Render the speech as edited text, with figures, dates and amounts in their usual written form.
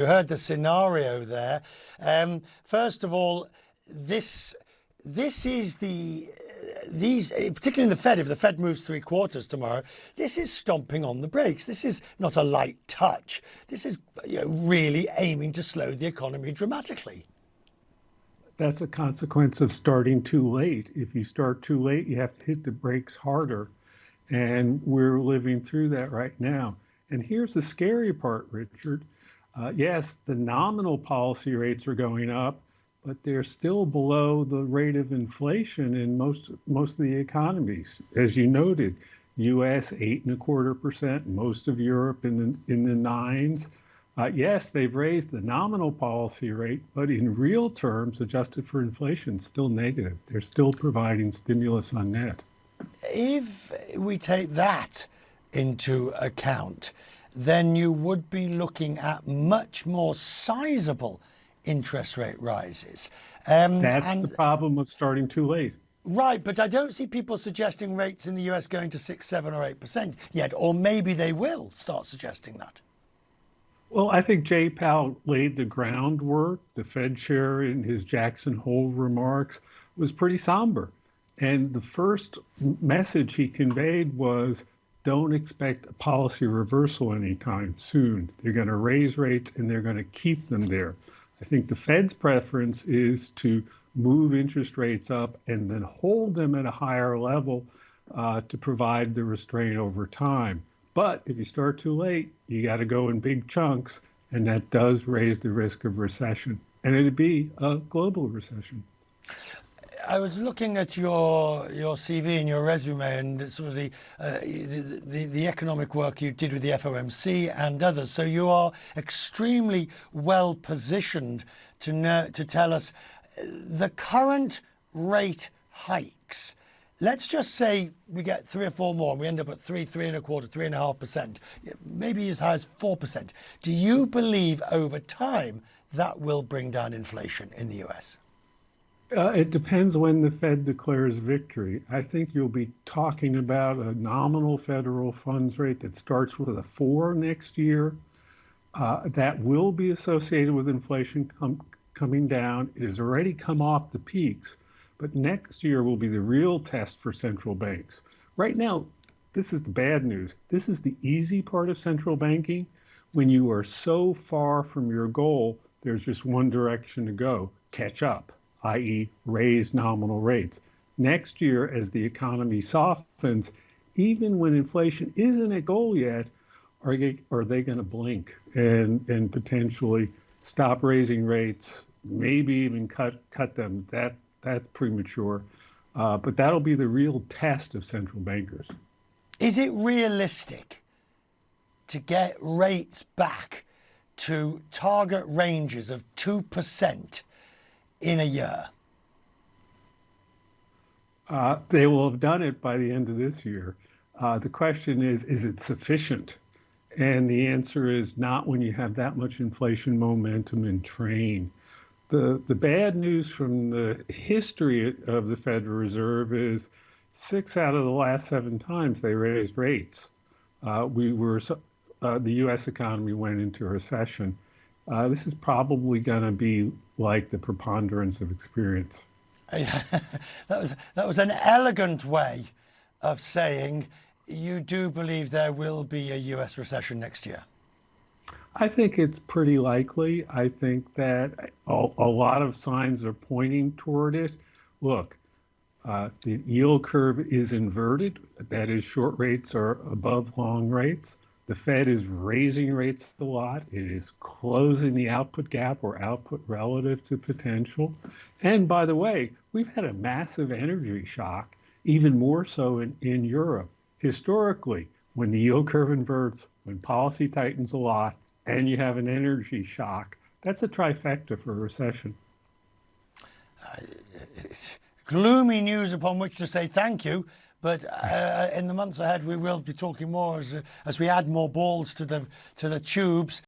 You heard the scenario there. First of all, this is these, particularly in the Fed, if the Fed moves 3/4 tomorrow, this is stomping on the brakes. This is not a light touch. This is really aiming to slow the economy dramatically. That's a consequence of starting too late. If you start too late, you have to hit the brakes harder. And we're living through that right now. And here's the scary part, Richard. Yes, the nominal policy rates are going up, but they're still below the rate of inflation in most of the economies. As you noted, U.S. 8.25%, most of Europe in the nines. Yes, they've raised the nominal policy rate, but in real terms, adjusted for inflation, still negative. They're still providing stimulus on net. If we take that into account, then you would be looking at much more sizable interest rate rises. That's the problem of starting too late. Right, but I don't see people suggesting rates in the US going to 6, 7 or 8% yet, or maybe they will start suggesting that. Well, I think Jay Powell laid the groundwork. The Fed chair in his Jackson Hole remarks was pretty somber. And the first message he conveyed was, don't expect a policy reversal anytime soon. They're going to raise rates and they're going to keep them there. I think the Fed's preference is to move interest rates up and then hold them at a higher level to provide the restraint over time. But if you start too late, you got to go in big chunks, and that does raise the risk of recession. And it'd be a global recession. I was looking at your CV and your resume and sort of the economic work you did with the FOMC and others. So you are extremely well positioned to tell us the current rate hikes. Let's just say we get 3 or 4 more and we end up at 3, 3.25%, 3.5%, maybe as high as 4%. Do you believe over time that will bring down inflation in the US? It depends when the Fed declares victory. I think you'll be talking about a nominal federal funds rate that starts with a 4 next year. That will be associated with inflation coming down. It has already come off the peaks, but next year will be the real test for central banks. Right now, this is the bad news. This is the easy part of central banking. When you are so far from your goal, there's just one direction to go: catch up, i.e. raise nominal rates. Next year, as the economy softens, even when inflation isn't at goal yet, are they going to blink and potentially stop raising rates, maybe even cut them? That's premature. But that'll be the real test of central bankers. Is it realistic to get rates back to target ranges of 2% in a year? They will have done it by the end of this year. The question is it sufficient? And the answer is not when you have that much inflation momentum and train. The bad news from the history of the Federal Reserve is 6 out of the last 7 times they raised rates. The U.S. economy went into a recession. This is probably going to be like the preponderance of experience. That was an elegant way of saying you do believe there will be a U.S. recession next year. I think it's pretty likely. I think that a lot of signs are pointing toward it. Look, the yield curve is inverted. That is, short rates are above long rates. The Fed is raising rates a lot. It is closing the output gap, or output relative to potential. And by the way, we've had a massive energy shock, even more so in Europe. Historically, when the yield curve inverts, when policy tightens a lot, and you have an energy shock, that's a trifecta for a recession. Gloomy news upon which to say thank you. But in the months ahead, we will be talking more as we add more balls to the tubes.